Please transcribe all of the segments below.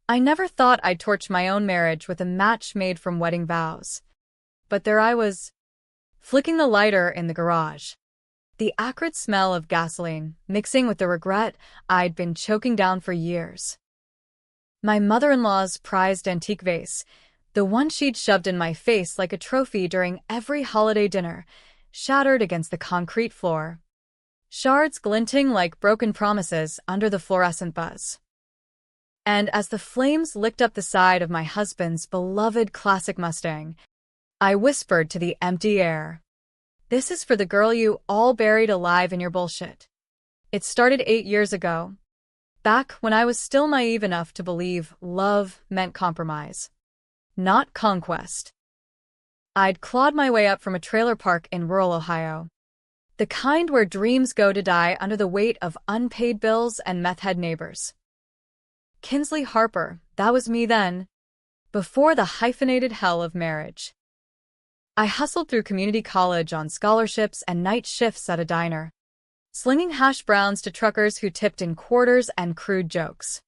I never thought I'd torch my own marriage with a match made from wedding vows. But there I was, flicking the lighter in the garage. The acrid smell of gasoline, mixing with the regret I'd been choking down for years. My mother-in-law's prized antique vase, the one she'd shoved in my face like a trophy during every holiday dinner, shattered against the concrete floor. Shards glinting like broken promises under the fluorescent buzz. And as the flames licked up the side of my husband's beloved classic Mustang, I whispered to the empty air, "This is for the girl you all buried alive in your bullshit." It started 8 years ago, back when I was still naive enough to believe love meant compromise, not conquest. I'd clawed my way up from a trailer park in rural Ohio, the kind where dreams go to die under the weight of unpaid bills and meth-head neighbors. Kinsley Harper, that was me then, before the hyphenated hell of marriage. I hustled through community college on scholarships and night shifts at a diner, slinging hash browns to truckers who tipped in quarters and crude jokes.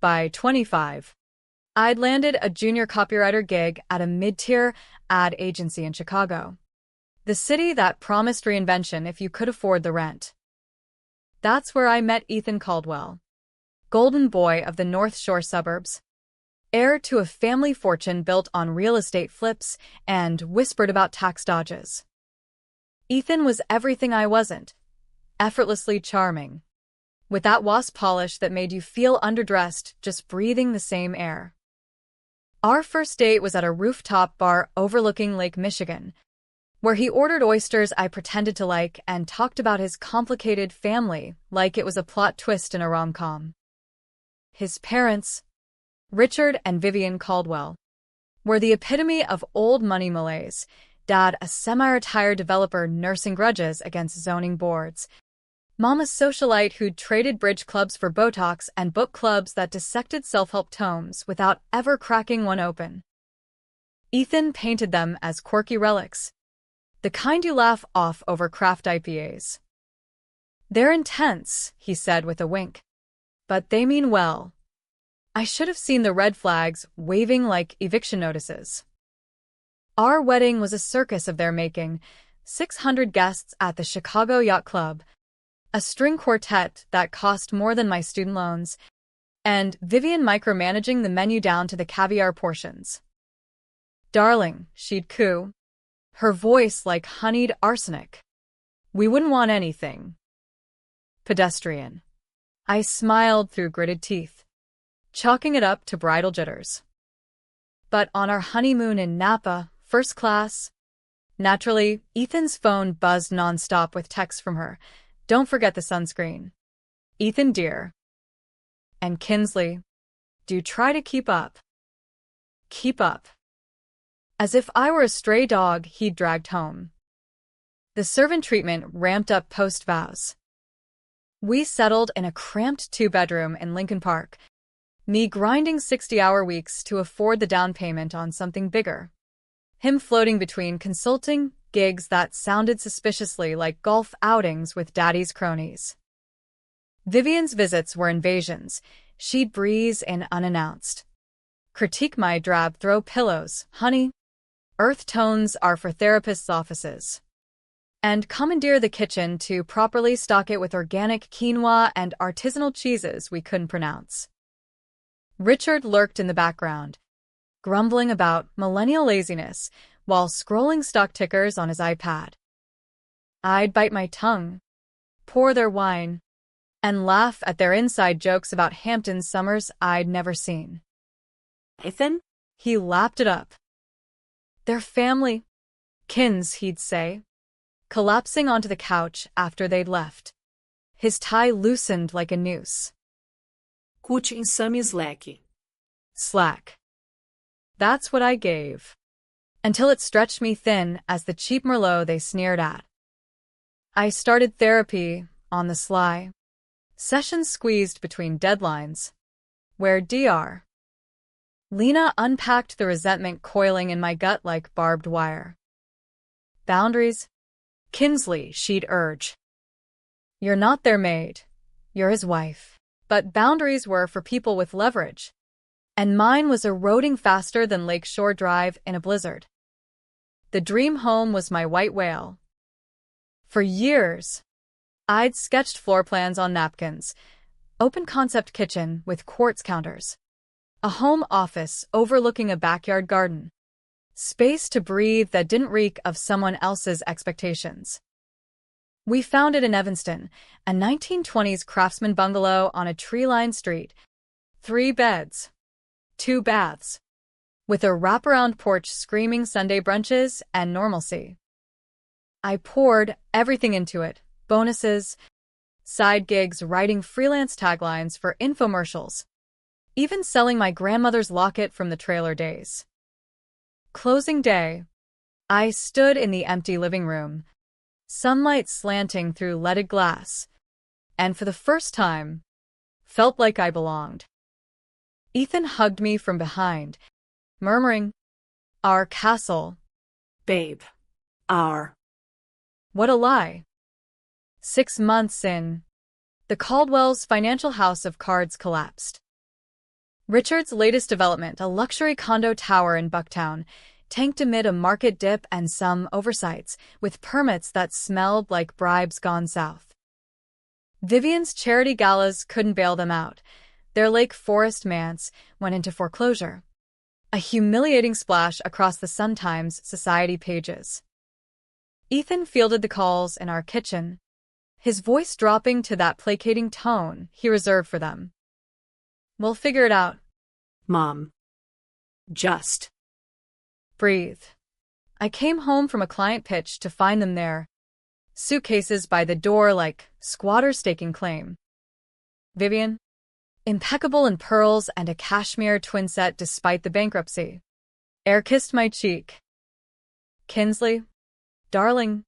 By 25, I'd landed a junior copywriter gig at a mid-tier ad agency in Chicago, the city that promised reinvention if you could afford the rent. That's where I met Ethan Caldwell, golden boy of the North Shore suburbs, heir to a family fortune built on real estate flips and whispered about tax dodges. Ethan was everything I wasn't, effortlessly charming, with that wasp polish that made you feel underdressed just breathing the same air. Our first date was at a rooftop bar overlooking Lake Michigan, where he ordered oysters I pretended to like and talked about his complicated family like it was a plot twist in a rom-com. His parents, Richard and Vivian Caldwell, were the epitome of old money malaise. Dad, a semi-retired developer nursing grudges against zoning boards. Mom, a socialite who'd traded bridge clubs for Botox and book clubs that dissected self-help tomes without ever cracking one open. Ethan painted them as quirky relics, the kind you laugh off over craft IPAs. "They're intense," he said with a wink, "but they mean well." I should have seen the red flags waving like eviction notices. Our wedding was a circus of their making, 600 guests at the Chicago Yacht Club, a string quartet that cost more than my student loans, and Vivian micromanaging the menu down to the caviar portions. "Darling," she'd coo, her voice like honeyed arsenic. "We wouldn't want anything pedestrian." I smiled through gritted teeth, chalking it up to bridal jitters. But on our honeymoon in Napa, first class, naturally, Ethan's phone buzzed nonstop with texts from her. "Don't forget the sunscreen. Ethan, dear." And Kinsley, "Do try to keep up." Keep up. As if I were a stray dog he'd dragged home. The servant treatment ramped up post-vows. We settled in a cramped 2-bedroom in Lincoln Park, me grinding 60-hour weeks to afford the down payment on something bigger. Him floating between consulting gigs that sounded suspiciously like golf outings with daddy's cronies. Vivian's visits were invasions. She'd breeze in unannounced, critique my drab throw pillows, "Honey, earth tones are for therapists' offices," and commandeer the kitchen to properly stock it with organic quinoa and artisanal cheeses we couldn't pronounce. Richard lurked in the background, grumbling about millennial laziness while scrolling stock tickers on his iPad. I'd bite my tongue, pour their wine, and laugh at their inside jokes about Hampton summers I'd never seen. "Ethan?" He lapped it up. "Their family, kins," he'd say, collapsing onto the couch after they'd left, his tie loosened like a noose. "Cut in some slack." Slack. That's what I gave, until it stretched me thin as the cheap Merlot they sneered at. I started therapy on the sly, sessions squeezed between deadlines, where Dr. Lena unpacked the resentment coiling in my gut like barbed wire. "Boundaries, Kinsley," she'd urge. "You're not their maid, you're his wife." But boundaries were for people with leverage, and mine was eroding faster than Lakeshore Drive in a blizzard. The dream home was my white whale. For years, I'd sketched floor plans on napkins, open-concept kitchen with quartz counters, a home office overlooking a backyard garden, space to breathe that didn't reek of someone else's expectations. We found it in Evanston, a 1920s craftsman bungalow on a tree-lined street, 3 beds, 2 baths, with a wraparound porch screaming Sunday brunches and normalcy. I poured everything into it, bonuses, side gigs, writing freelance taglines for infomercials, even selling my grandmother's locket from the trailer days. Closing day, I stood in the empty living room, sunlight slanting through leaded glass, and for the first time, felt like I belonged. Ethan hugged me from behind, murmuring, "Our castle." Babe. Our. What a lie. 6 months in, the Caldwell's financial house of cards collapsed. Richard's latest development, a luxury condo tower in Bucktown, tanked amid a market dip and some oversights, with permits that smelled like bribes gone south. Vivian's charity galas couldn't bail them out. Their Lake Forest manse went into foreclosure, a humiliating splash across the Sun-Times society pages. Ethan fielded the calls in our kitchen, his voice dropping to that placating tone he reserved for them. "We'll figure it out." Mom. Just. Breathe. I came home from a client pitch to find them there, suitcases by the door like squatters staking claim. Vivian, impeccable in pearls and a cashmere twin set despite the bankruptcy. Air kissed my cheek. Kinsley, darling,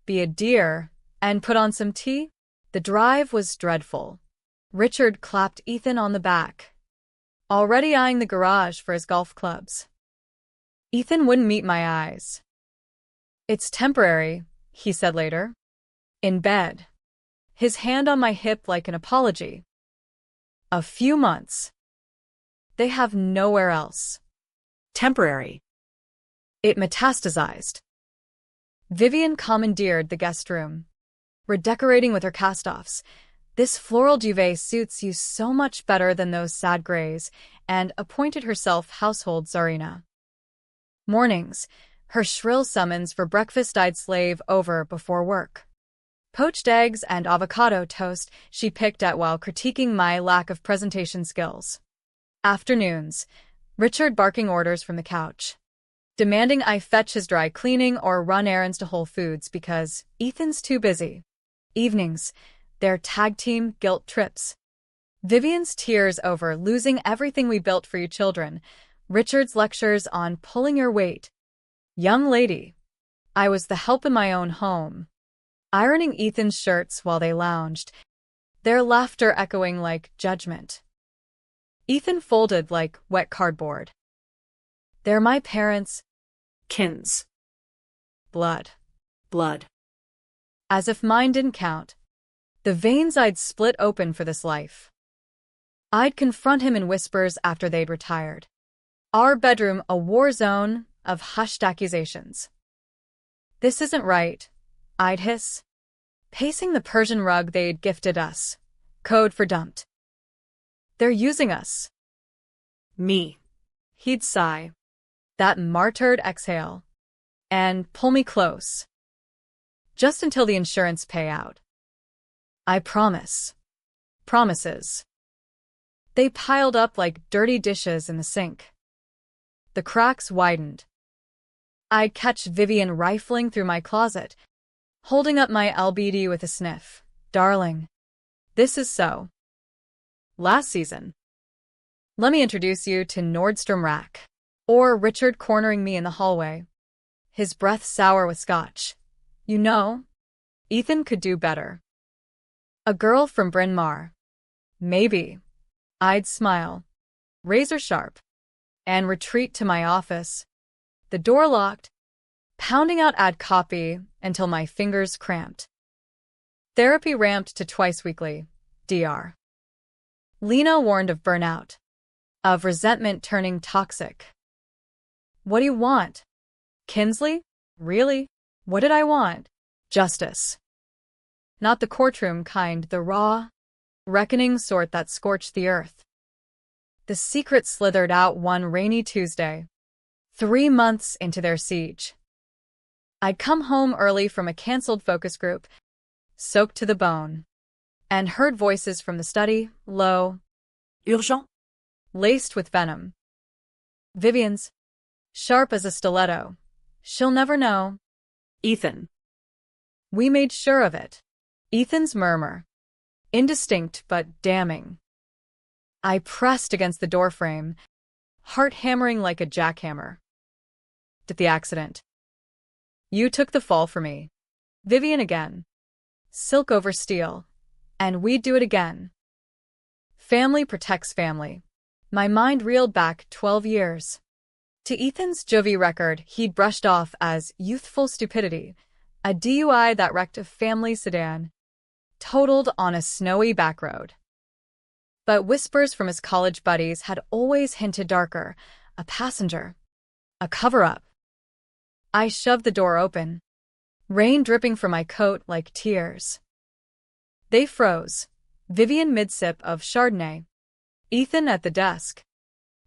be a dear and put on some tea? The drive was dreadful. Richard clapped Ethan on the back, already eyeing the garage for his golf clubs. Ethan wouldn't meet my eyes. "It's temporary," he said later. In bed, his hand on my hip like an apology. "A few months. They have nowhere else." Temporary. It metastasized. Vivian commandeered the guest room, redecorating with her cast-offs. "This floral duvet suits you so much better than those sad grays," and appointed herself household czarina. Mornings, her shrill summons for breakfast I'd slave over before work. Poached eggs and avocado toast she picked at while critiquing my lack of presentation skills. Afternoons, Richard barking orders from the couch, demanding I fetch his dry cleaning or run errands to Whole Foods because Ethan's too busy. Evenings, their tag team guilt trips. Vivian's tears over losing everything we built for you children. Richard's lectures on pulling your weight. Young lady, I was the help in my own home, ironing Ethan's shirts while they lounged, their laughter echoing like judgment. Ethan folded like wet cardboard. "They're my parents." Kins. Blood. Blood. As if mine didn't count. The veins I'd split open for this life. I'd confront him in whispers after they'd retired. Our bedroom a war zone of hushed accusations. "This isn't right," I'd hiss, pacing the Persian rug they'd gifted us, code for dumped. "They're using us." Me. He'd sigh, that martyred exhale, and pull me close. "Just until the insurance payout." "I promise." Promises. They piled up like dirty dishes in the sink. The cracks widened. I'd catch Vivian rifling through my closet, holding up my LBD with a sniff. "Darling, this is so. Last season." "Let me introduce you to Nordstrom Rack." Or Richard cornering me in the hallway, his breath sour with scotch. "You know, Ethan could do better." "A girl from Bryn Mawr." "Maybe." I'd smile, razor sharp, and retreat to my office, the door locked, pounding out ad copy until my fingers cramped. Therapy ramped to twice weekly, Dr. Lena warned of burnout. of resentment turning toxic. What do you want? Kinsley? Really? What did I want? Justice. Not the courtroom kind, the raw, reckoning sort that scorched the earth. The secret slithered out one rainy Tuesday, 3 months into their siege. I'd come home early from a cancelled focus group, soaked to the bone, and heard voices from the study, low, Urgent? laced with venom. Vivian's, sharp as a stiletto. She'll never know. Ethan. We made sure of it. Ethan's murmur. Indistinct but damning. I pressed against the doorframe, heart hammering like a jackhammer. Did the accident. You took the fall for me. Vivian again. Silk over steel. And we'd do it again. Family protects family. My mind reeled back 12 years. To Ethan's juvie record, he'd brushed off as youthful stupidity, a DUI that wrecked a family sedan, totaled on a snowy back road. But whispers from his college buddies had always hinted darker, a passenger, a cover-up. I shoved the door open, rain dripping from my coat like tears. They froze, Vivian mid-sip of Chardonnay, Ethan at the desk,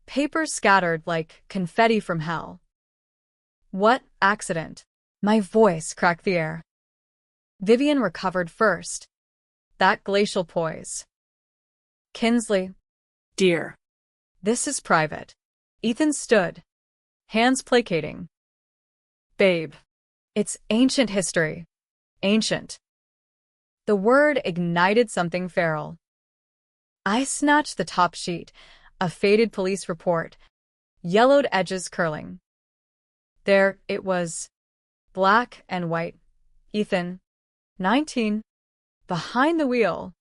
papers scattered like confetti from hell. What accident? My voice cracked the air. Vivian recovered first. That glacial poise. Kinsley. Dear. This is private. Ethan stood, hands placating. Babe. It's ancient history. Ancient. The word ignited something feral. I snatched the top sheet, a faded police report, yellowed edges curling. There it was, black and white. Ethan, 19, behind the wheel,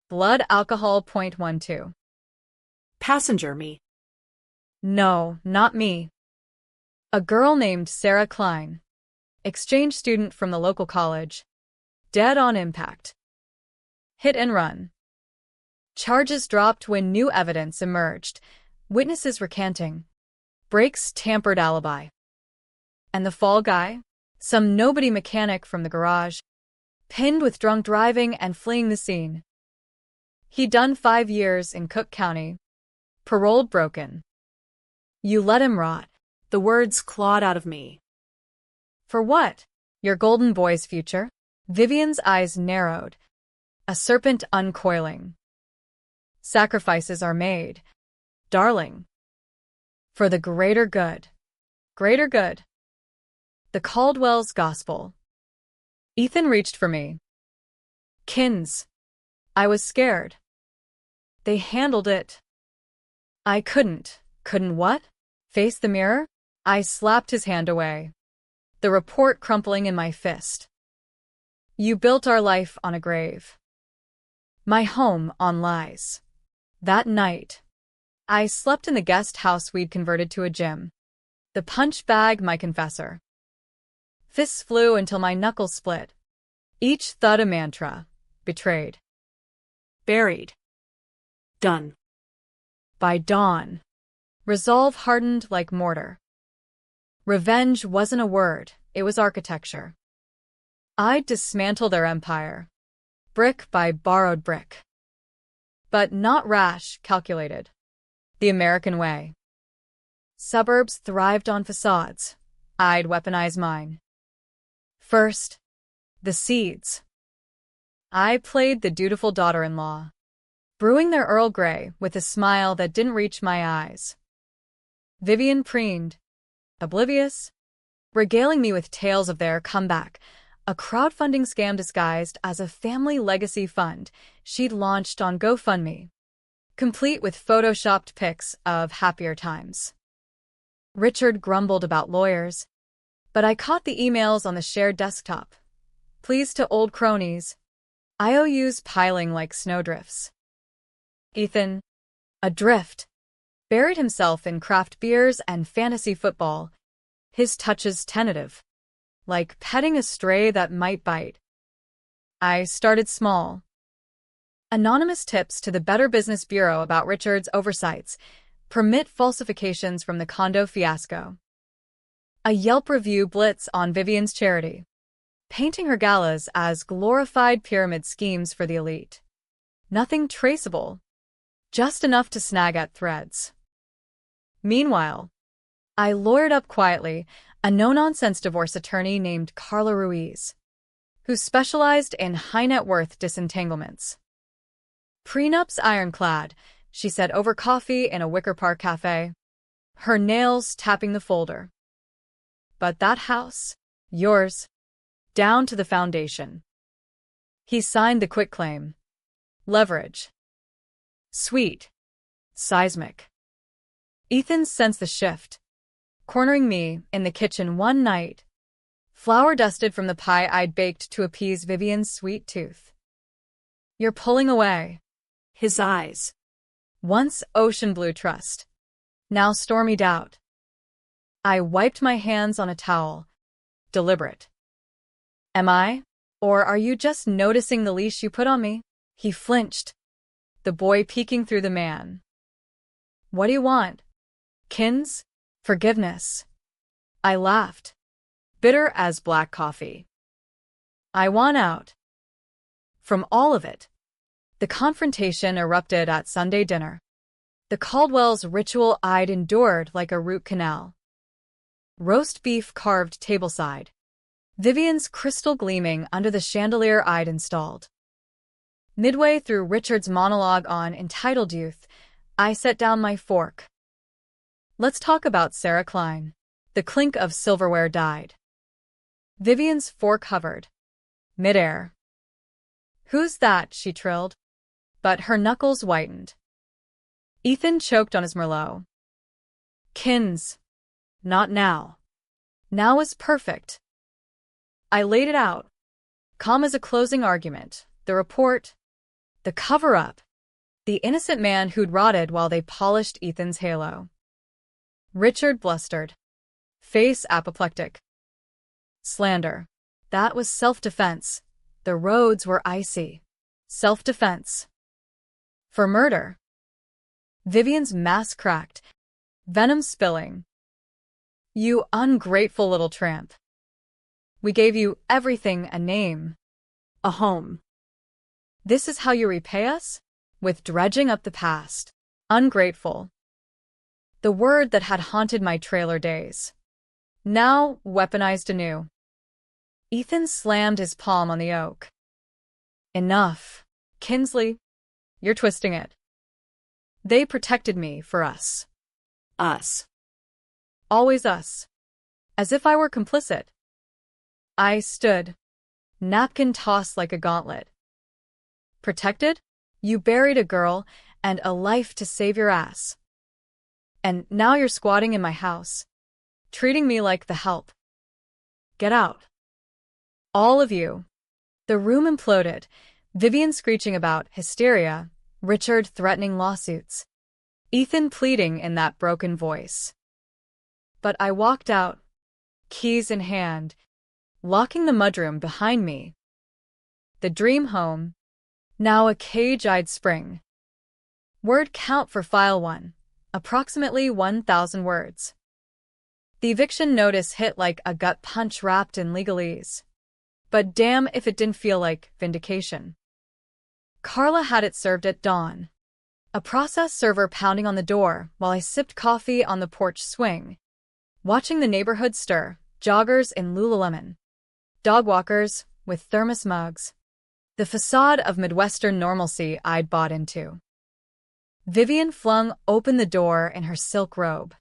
blood alcohol .12. Passenger me. No, not me. A girl named Sarah Klein, exchange student from the local college, dead on impact. Hit and run. Charges dropped when new evidence emerged, witnesses recanting. Brakes tampered alibi. And the fall guy? Some nobody mechanic from the garage, pinned with drunk driving and fleeing the scene. He'd done 5 years in Cook County. Paroled broken. You let him rot. The words clawed out of me. For what? Your golden boy's future? Vivian's eyes narrowed, a serpent uncoiling. Sacrifices are made, darling. For the greater good. Greater good. The Caldwell's Gospel. Ethan reached for me. Kins. I was scared. They handled it. I couldn't. Couldn't what? Face the mirror? I slapped his hand away, the report crumpling in my fist. You built our life on a grave. My home on lies. That night, I slept in the guest house we'd converted to a gym. The punch bag my confessor. Fists flew until my knuckles split. Each thud a mantra. Betrayed. Buried. Done. By dawn, resolve hardened like mortar. Revenge wasn't a word, it was architecture. I'd dismantle their empire, brick by borrowed brick. But not rash, calculated. The American way. Suburbs thrived on facades. I'd weaponize mine. First, the seeds. I played the dutiful daughter-in-law, brewing their Earl Grey with a smile that didn't reach my eyes. Vivian preened, oblivious, regaling me with tales of their comeback, a crowdfunding scam disguised as a family legacy fund she'd launched on GoFundMe, complete with photoshopped pics of happier times. Richard grumbled about lawyers, but I caught the emails on the shared desktop. Pleas to old cronies, IOUs piling like snowdrifts. Ethan, adrift, buried himself in craft beers and fantasy football, his touches tentative, like petting a stray that might bite. I started small. Anonymous tips to the Better Business Bureau about Richard's oversights, Permit falsifications from the condo fiasco. A Yelp review blitz on Vivian's charity, painting her galas as glorified pyramid schemes for the elite. Nothing traceable, just enough to snag at threads. Meanwhile, I lawyered up quietly a no-nonsense divorce attorney named Carla Ruiz, who specialized in high-net-worth disentanglements. Prenups ironclad, she said over coffee in a Wicker Park cafe, her nails tapping the folder. But that house, yours, down to the foundation. He signed the quitclaim. Leverage. Sweet. Seismic. Ethan sensed the shift, cornering me in the kitchen one night, flour dusted from the pie I'd baked to appease Vivian's sweet tooth. You're pulling away. His eyes. Once ocean blue trust, now stormy doubt. I wiped my hands on a towel. Deliberate. Am I? Or are you just noticing the leash you put on me? He flinched, the boy peeking through the man. What do you want? Kins? Forgiveness. I laughed, bitter as black coffee. I want out. From all of it. The confrontation erupted at Sunday dinner. The Caldwell's ritual I'd endured like a root canal. Roast beef carved tableside. Vivian's crystal gleaming under the chandelier I'd installed. Midway through Richard's monologue on entitled youth, I set down my fork. Let's talk about Sarah Klein. The clink of silverware died. Vivian's fork hovered. Midair. Who's that? She trilled. But her knuckles whitened. Ethan choked on his Merlot. Kins. Not now. Now is perfect. I laid it out. Calm as a closing argument. The report. The cover-up. The innocent man who'd rotted while they polished Ethan's halo. Richard blustered. Face apoplectic. Slander. That was self-defense. The roads were icy. Self-defense. For murder. Vivian's mask cracked, venom spilling. You ungrateful little tramp. We gave you everything, a name, a home. This is how you repay us? With dredging up the past. Ungrateful. The word that had haunted my trailer days. Now weaponized anew. Ethan slammed his palm on the oak. Enough. Kinsley, you're twisting it. They protected me for us. Us. Always us. As if I were complicit. I stood, napkin tossed like a gauntlet. Protected? You buried a girl and a life to save your ass. And now you're squatting in my house, treating me like the help. Get out. All of you. The room imploded, Vivian screeching about hysteria, Richard threatening lawsuits, Ethan pleading in that broken voice. But I walked out, keys in hand, locking the mudroom behind me. The dream home, now a cage I'd spring. Word count for file 1, approximately 1,000 words. The eviction notice hit like a gut punch wrapped in legalese. But damn if it didn't feel like vindication. Carla had it served at dawn. A process server pounding on the door while I sipped coffee on the porch swing, watching the neighborhood stir, joggers in Lululemon, dog walkers with thermos mugs, the facade of Midwestern normalcy I'd bought into. Vivian flung open the door in her silk robe,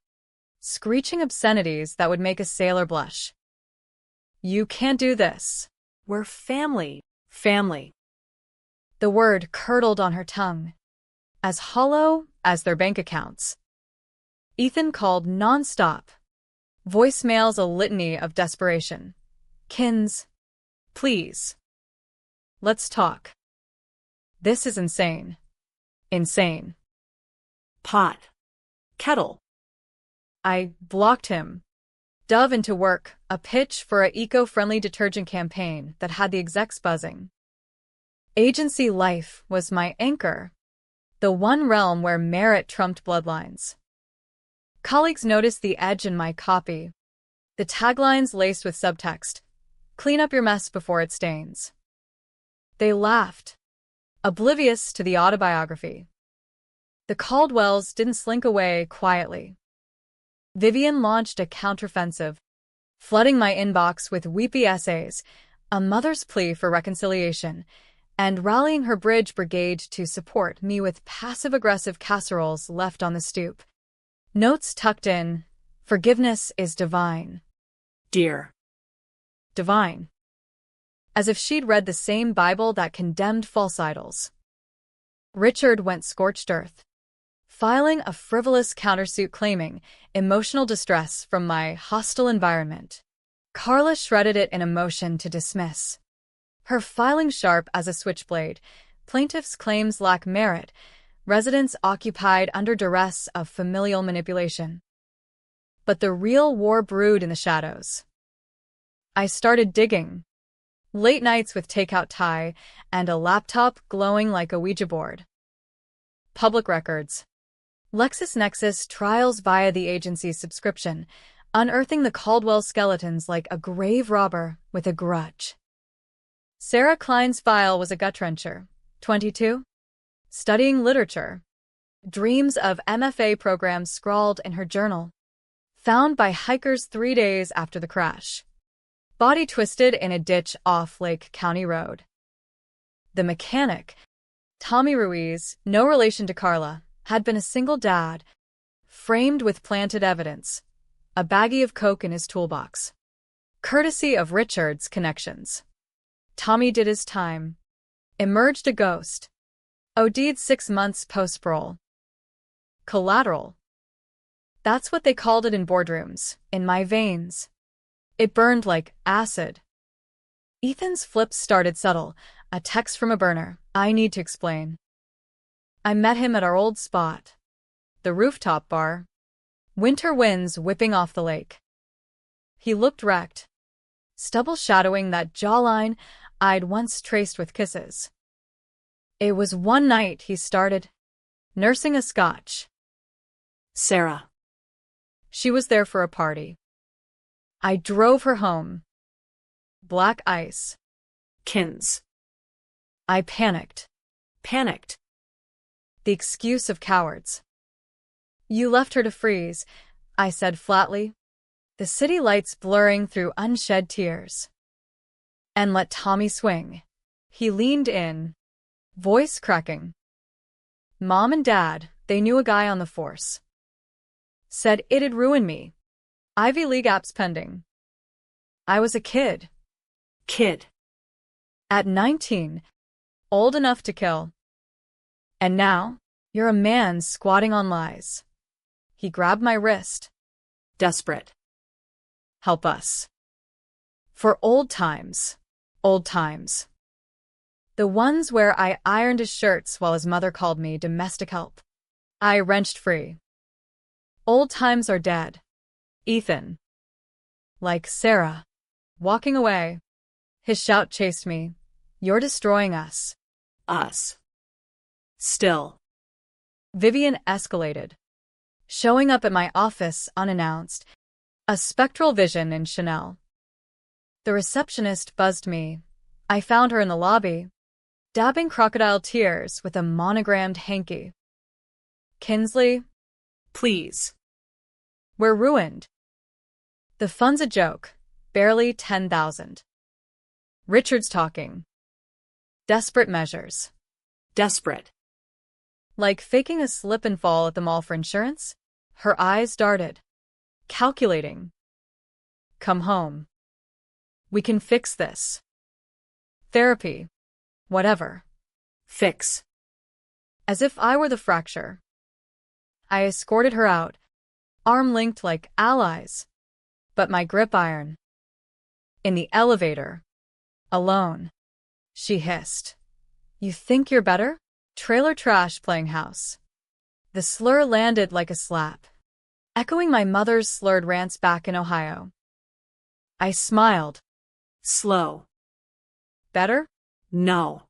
screeching obscenities that would make a sailor blush. You can't do this. We're family. Family. The word curdled on her tongue, as hollow as their bank accounts. Ethan called non-stop. Voicemails a litany of desperation. Kins, please. Let's talk. This is insane. Insane. Pot. Kettle. I blocked him. Dove into work, a pitch for a eco-friendly detergent campaign that had the execs buzzing. Agency life was my anchor, the one realm where merit trumped bloodlines. Colleagues noticed the edge in my copy, the taglines laced with subtext, "Clean up your mess before it stains." They laughed, oblivious to the autobiography. The Caldwells didn't slink away quietly. Vivian launched a counteroffensive, flooding my inbox with weepy essays, a mother's plea for reconciliation, and rallying her bridge brigade to support me with passive-aggressive casseroles left on the stoop. Notes tucked in, "Forgiveness is divine." Dear. Divine. As if she'd read the same Bible that condemned false idols. Richard went scorched earth, filing a frivolous countersuit claiming emotional distress from my hostile environment. Carla shredded it in a motion to dismiss, her filing sharp as a switchblade. Plaintiff's claims lack merit, residents occupied under duress of familial manipulation. But the real war brewed in the shadows. I started digging. Late nights with takeout Thai and a laptop glowing like a Ouija board. Public records. LexisNexis trials via the agency's subscription, unearthing the Caldwell skeletons like a grave robber with a grudge. Sarah Klein's file was a gut-wrencher. 22. Studying literature. Dreams of MFA programs scrawled in her journal. Found by hikers 3 days after the crash. Body twisted in a ditch off Lake County Road. The mechanic, Tommy Ruiz, no relation to Carla, had been a single dad, framed with planted evidence, a baggie of coke in his toolbox. Courtesy of Richard's connections. Tommy did his time. Emerged a ghost. OD'd 6 months post-parole. Collateral. That's what they called it in boardrooms, in my veins. It burned like acid. Ethan's flips started subtle, a text from a burner, "I need to explain." I met him at our old spot, the rooftop bar. Winter winds whipping off the lake. He looked wrecked, stubble shadowing that jawline I'd once traced with kisses. It was one night he started, nursing a scotch. Sarah. She was there for a party. I drove her home. Black ice. Kins. I panicked. Panicked. The excuse of cowards. "You left her to freeze," I said flatly, the city lights blurring through unshed tears. "And let Tommy swing." He leaned in, voice cracking. "Mom and Dad, they knew a guy on the force. Said it'd ruin me. Ivy League apps pending. I was a kid. Kid. At 19, old enough to kill. And now, you're a man squatting on lies." He grabbed my wrist. Desperate. "Help us. For old times. Old times. The ones where I ironed his shirts while his mother called me domestic help." I wrenched free. "Old times are dead. Ethan." Like Sarah. Walking away. His shout chased me. "You're destroying us." Us. Still. Vivian escalated. Showing up at my office unannounced. A spectral vision in Chanel. The receptionist buzzed me. I found her in the lobby, dabbing crocodile tears with a monogrammed hanky. "Kinsley, Please. we're ruined. The fund's a joke. Barely 10,000. Richard's talking. Desperate measures. Desperate. Like faking a slip and fall at the mall for insurance?" Her eyes darted. Calculating. "Come home. We can fix this. Therapy. Whatever." Fix. As if I were the fracture. I escorted her out, arm linked like allies, but my grip iron. In the elevator. Alone. She hissed. "You think you're better? Trailer trash playing house." The slur landed like a slap, echoing my mother's slurred rants back in Ohio. I smiled. Slow. "Better? No.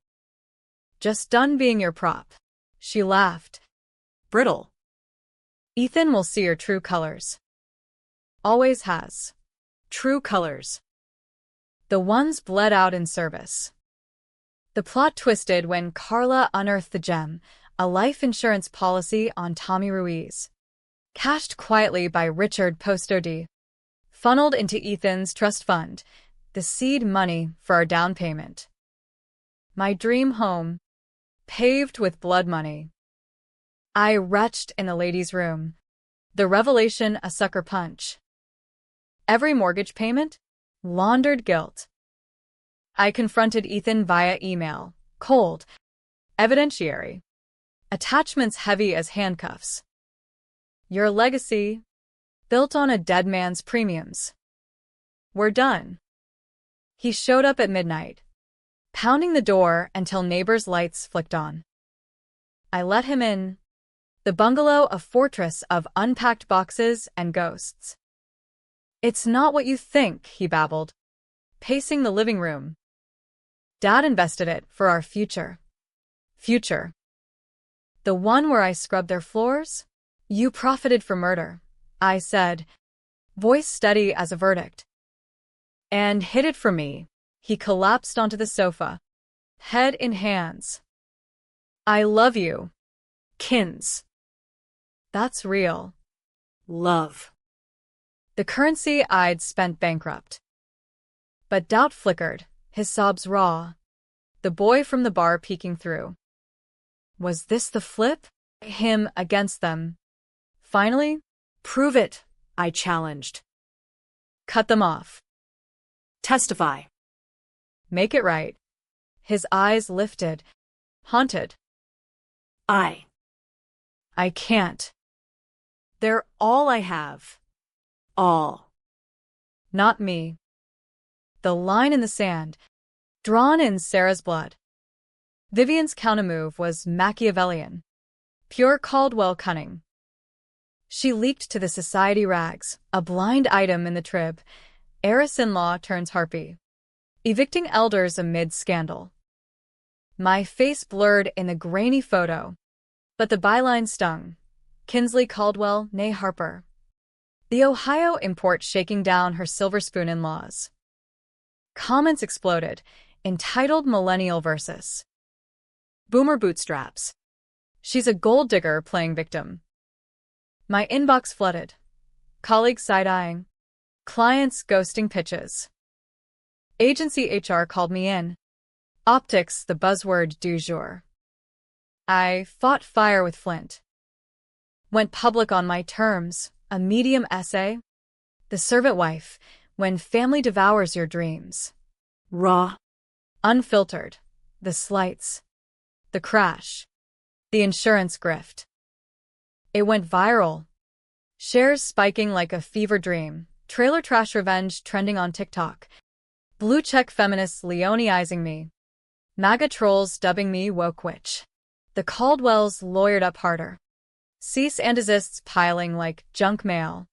Just done being your prop." She laughed. Brittle. Ethan will see your true colors. Always has. True colors. The ones bled out in service. The plot twisted when Carla unearthed the gem, a life insurance policy on Tommy Ruiz. Cashed quietly by Richard post-OD. Funneled into Ethan's trust fund, the seed money for our down payment. My dream home, paved with blood money. I retched in the ladies' room. The revelation a sucker punch. Every mortgage payment? Laundered guilt. I confronted Ethan via email, cold, evidentiary. Attachments heavy as handcuffs. Your legacy, built on a dead man's premiums. We're done. He showed up at midnight, pounding the door until neighbors' lights flicked on. I let him in. The bungalow a fortress of unpacked boxes and ghosts. It's not what you think, he babbled, pacing the living room. Dad invested it for our future. Future. The one where I scrubbed their floors? You profited from murder, I said, voice steady as a verdict. And hid it from me. He collapsed onto the sofa, head in hands. I love you, Kins. That's real. Love. The currency I'd spent bankrupt. But doubt flickered, his sobs raw. The boy from the bar peeking through. Was this the flip? Him against them. Finally, Prove it, I challenged. cut them off. Testify. Make it right. His eyes lifted, haunted. I can't. They're all I have. All. Not me. The line in the sand, drawn in Sarah's blood. Vivian's countermove was Machiavellian. Pure Caldwell cunning. She leaked to the society rags, a blind item in the trib. Heiress-in-law turns harpy. Evicting elders amid scandal. My face blurred in the grainy photo, but the byline stung. Kinsley Caldwell, née Harper. The Ohio import shaking down her silver spoon in-laws. Comments exploded, entitled Millennial Versus. Boomer bootstraps. She's a gold digger playing victim. My inbox flooded. Colleagues side-eyeing. Clients ghosting pitches. Agency HR called me in. Optics the buzzword du jour. I fought fire with Flint. Went public on my terms, a medium essay. The servant wife, when family devours your dreams. Raw. Unfiltered. The slights. The crash. The insurance grift. It went viral. Shares spiking like a fever dream. Trailer trash revenge trending on TikTok. Blue check feminists Leoneizing me. MAGA trolls dubbing me woke witch. The Caldwells lawyered up harder. Cease and desists piling like junk mail.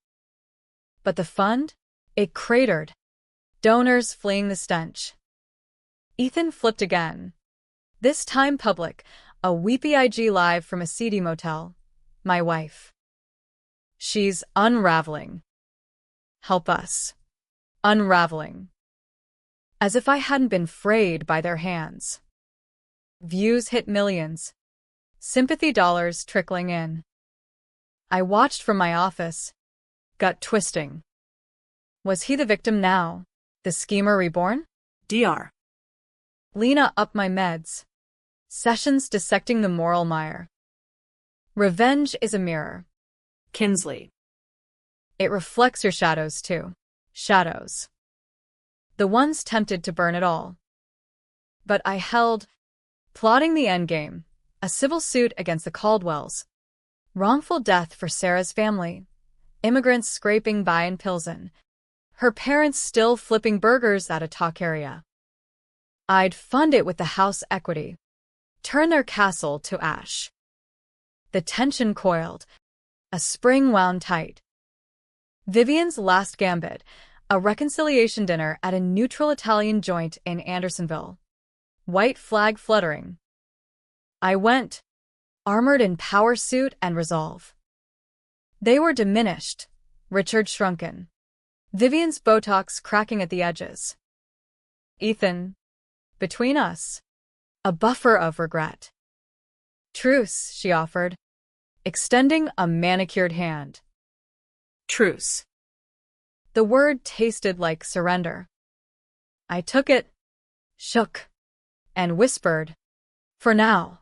But the fund? It cratered. Donors fleeing the stench. Ethan flipped again. This time public, a weepy IG live from a seedy motel. My wife. She's unraveling. Help us. Unraveling. As if I hadn't been frayed by their hands. Views hit millions. Sympathy dollars trickling in. I watched from my office, gut twisting. Was he the victim now? The schemer reborn? Dr. Lena upped my meds. Sessions dissecting the moral mire. Revenge is a mirror. Kinsley. It reflects your shadows too. Shadows. The ones tempted to burn it all. But I held, plotting the endgame, a civil suit against the Caldwells. Wrongful death for Sarah's family. Immigrants scraping by in Pilsen. Her parents still flipping burgers at a taqueria. I'd fund it with the house equity. Turn their castle to ash. The tension coiled. A spring wound tight. Vivian's last gambit, a reconciliation dinner at a neutral Italian joint in Andersonville. White flag fluttering. I went, armored in power suit and resolve. They were diminished, Richard shrunken. Vivian's Botox cracking at the edges. Ethan. Between us. A buffer of regret. Truce, she offered, extending a manicured hand. Truce. The word tasted like surrender. I took it, shook, and whispered, for now.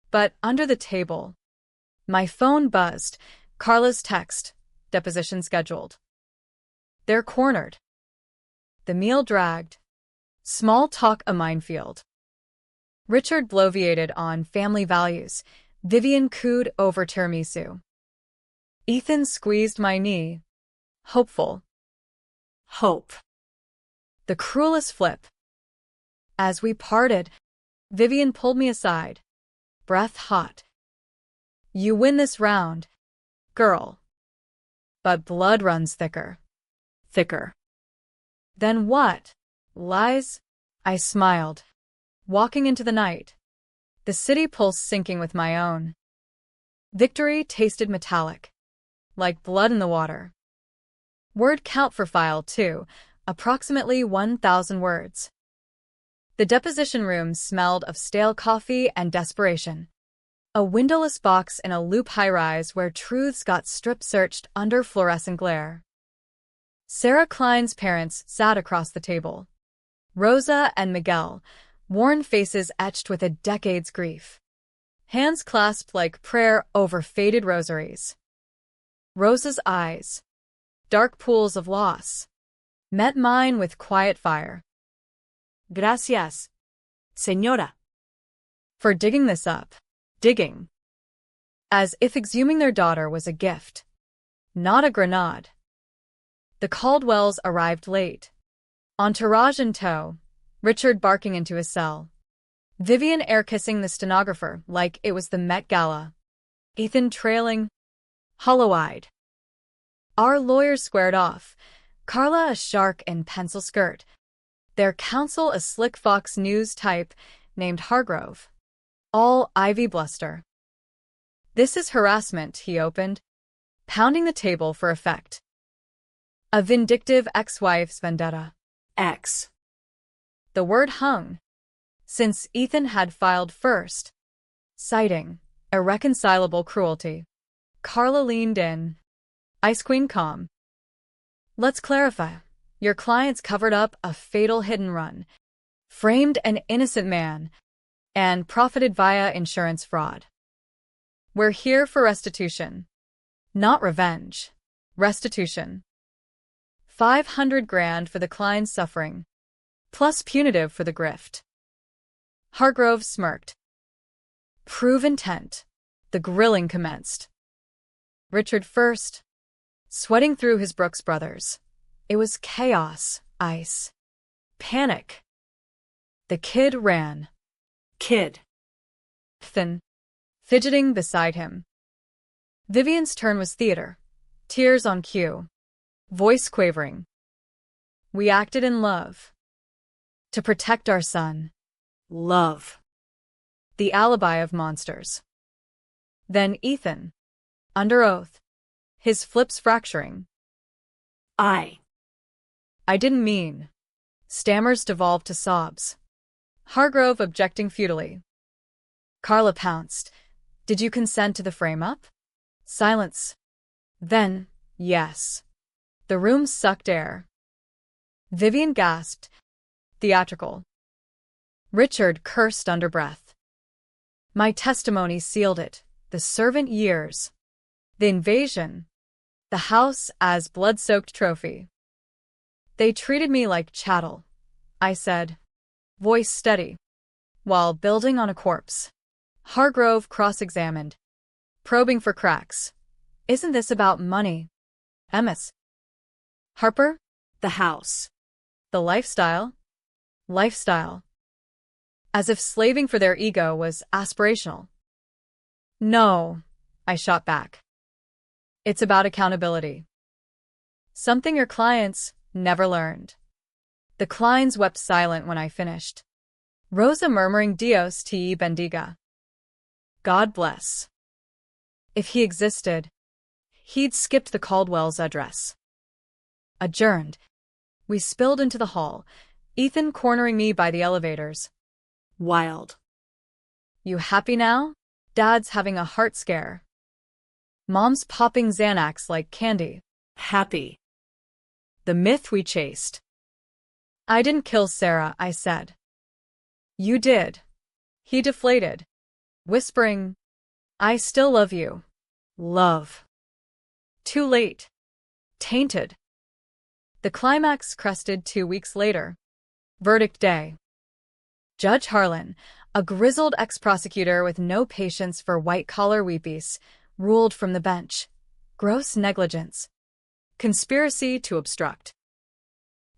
But under the table, my phone buzzed, Carla's text, deposition scheduled. They're cornered. The meal dragged. Small talk a minefield. Richard bloviated on family values. Vivian cooed over tiramisu. Ethan squeezed my knee. Hopeful. Hope. The cruelest flip. As we parted, Vivian pulled me aside, breath hot. You win this round, girl. But blood runs thicker. Thicker. Then what? Lies? I smiled, walking into the night, the city pulse syncing with my own. Victory tasted metallic, like blood in the water. Word count for file 2, approximately 1,000 words. The deposition room smelled of stale coffee and desperation. A windowless box in a loop high-rise where truths got strip-searched under fluorescent glare. Sarah Klein's parents sat across the table. Rosa and Miguel, worn faces etched with a decade's grief. Hands clasped like prayer over faded rosaries. Rosa's eyes, dark pools of loss, met mine with quiet fire. Gracias, señora. For digging this up. Digging. As if exhuming their daughter was a gift. Not a grenade. The Caldwells arrived late. Entourage in tow, Richard barking into his cell. Vivian air-kissing the stenographer like it was the Met Gala. Ethan trailing, hollow-eyed. Our lawyers squared off, Carla a shark in pencil skirt. Their counsel a slick Fox News type named Hargrove. All ivy bluster. This is harassment, he opened, pounding the table for effect. A vindictive ex-wife's vendetta. X. The word hung, since Ethan had filed first, citing irreconcilable cruelty. Carla leaned in. Ice Queen calm. Let's clarify. Your clients covered up a fatal hidden run, framed an innocent man, and profited via insurance fraud. We're here for restitution. Not revenge. Restitution. 500 grand for the client's suffering, plus punitive for the grift. Hargrove smirked. Prove intent. The grilling commenced. Richard first, sweating through his Brooks Brothers. It was chaos, ice, panic. The kid ran. Kid. Ethan, fidgeting beside him. Vivian's turn was theater. Tears on cue. Voice quavering. We acted in love. To protect our son. Love. The alibi of monsters. Then Ethan. Under oath. His flips fracturing. I didn't mean. Stammers devolved to sobs. Hargrove objecting futilely. Carla pounced. Did you consent to the frame-up? Silence. Then, yes. The room sucked air. Vivian gasped. Theatrical. Richard cursed under breath. My testimony sealed it. The servant years. The invasion. The house as blood-soaked trophy. They treated me like chattel, I said, voice steady, while building on a corpse. Hargrove cross-examined, probing for cracks. Isn't this about money? Ms. Harper? The house. The lifestyle? Lifestyle. As if slaving for their ego was aspirational. No, I shot back. It's about accountability. Something your clients never learned. The Kleins wept silent when I finished. Rosa murmuring Dios te bendiga. God bless. If he existed, He'd skipped the Caldwell's address. Adjourned. We spilled into the hall, Ethan cornering me by the elevators. Wild. You happy now? Dad's having a heart scare. Mom's popping Xanax like candy. Happy. The myth we chased. I didn't kill Sarah, I said. You did. He deflated, whispering, I still love you. Love. Too late. Tainted. The climax crested 2 weeks later. Verdict day. Judge Harlan, a grizzled ex-prosecutor with no patience for white-collar weepies, ruled from the bench. Gross negligence. Conspiracy to obstruct.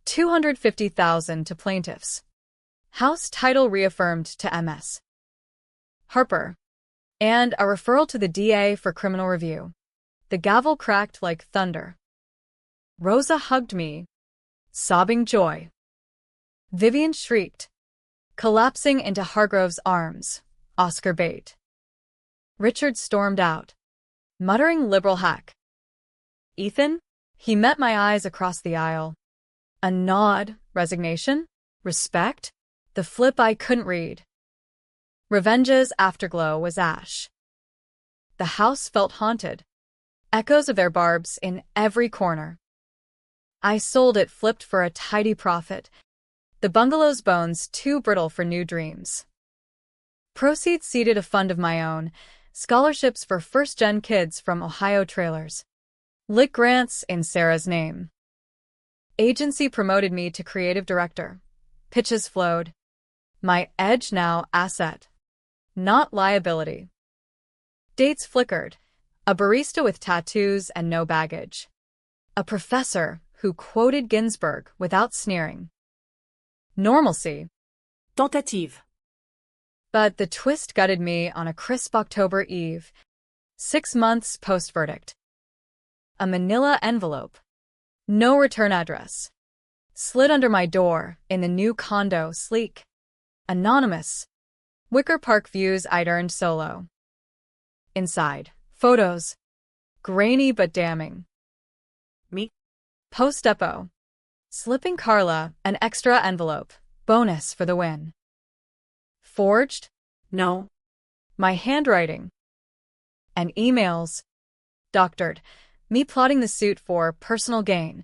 $250,000 to plaintiffs. House title reaffirmed to MS. Harper. And a referral to the DA for criminal review. The gavel cracked like thunder. Rosa hugged me, sobbing joy. Vivian shrieked, collapsing into Hargrove's arms. Oscar bait. Richard stormed out, muttering liberal hack. Ethan? He met my eyes across the aisle. A nod, resignation, respect, the flip I couldn't read. Revenge's afterglow was ash. The house felt haunted, echoes of their barbs in every corner. I sold it flipped for a tidy profit, the bungalow's bones too brittle for new dreams. Proceeds seeded a fund of my own, scholarships for first-gen kids from Ohio trailers. Lit grants in Sarah's name. Agency promoted me to creative director. Pitches flowed. My edge now asset, not liability. Dates flickered. A barista with tattoos and no baggage. A professor who quoted Ginsberg without sneering. Normalcy. Tentative. But the twist gutted me on a crisp October eve, 6 months post-verdict. A manila envelope. No return address. Slid under my door in the new condo, sleek. Anonymous. Wicker Park views I'd earned solo. Inside. Photos. Grainy but damning. Me. Post-depo. Slipping Carla an extra envelope. Bonus for the win. Forged? No. My handwriting. And emails. Doctored. Me plotting the suit for personal gain,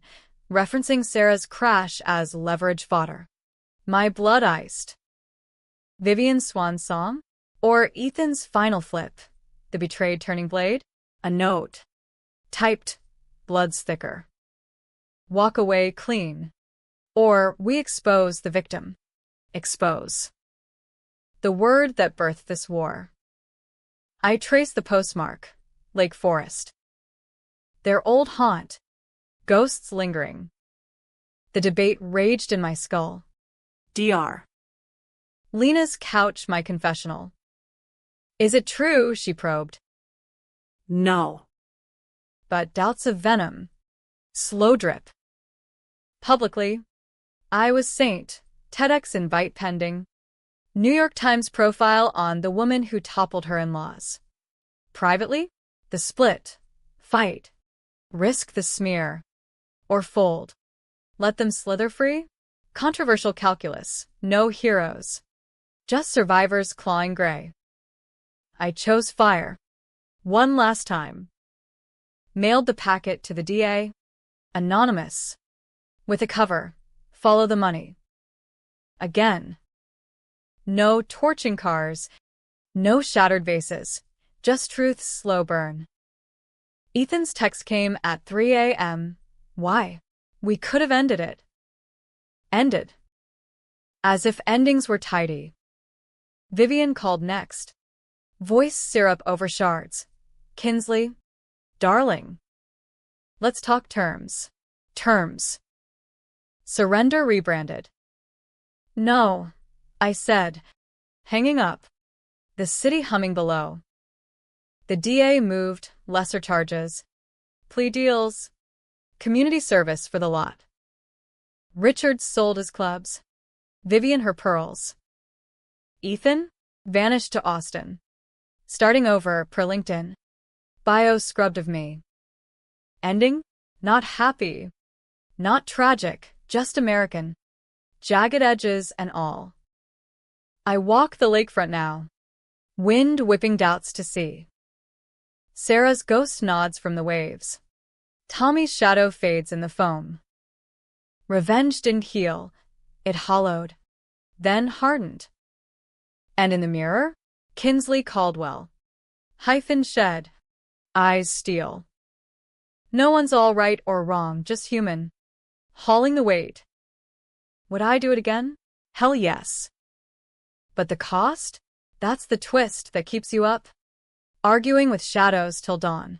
referencing Sarah's crash as leverage fodder. My blood iced. Vivian's swan song? Or Ethan's final flip? The betrayed turning blade? A note. Typed. Blood's thicker. Walk away clean. Or we expose the victim. Expose. The word that birthed this war. I traced the postmark. Lake Forest. Their old haunt. Ghosts lingering. The debate raged in my skull. DR. Lena's couch, my confessional. Is it true? She probed. No. But doubts of venom. Slow drip. Publicly, I was saint. TEDx invite pending. New York Times profile on the woman who toppled her in-laws. Privately, the split. Fight. Risk the smear. Or fold. Let them slither free? Controversial calculus. No heroes. Just survivors clawing gray. I chose fire. One last time. Mailed the packet to the DA. Anonymous. With a cover. Follow the money. Again. No torching cars. No shattered vases. Just truth's slow burn. Ethan's text came at 3 a.m. Why? We could have ended it. Ended. As if endings were tidy. Vivian called next. Voice syrup over shards. Kinsley. Darling. Let's talk terms. Terms. Surrender rebranded. No, I said, hanging up. The city humming below. The DA moved, lesser charges. Plea deals. Community service for the lot. Richard sold his clubs. Vivian her pearls. Ethan vanished to Austin. Starting over per LinkedIn. Bio scrubbed of me. Ending? Not happy. Not tragic, just American. Jagged edges and all. I walk the lakefront now. Wind whipping doubts to sea. Sarah's ghost nods from the waves. Tommy's shadow fades in the foam. Revenge didn't heal. It hollowed. Then hardened. And in the mirror? Kinsley Caldwell. Hyphen shed. Eyes steel. No one's all right or wrong, just human. Hauling the weight. Would I do it again? Hell yes. But the cost? That's the twist that keeps you up. Arguing with shadows till dawn.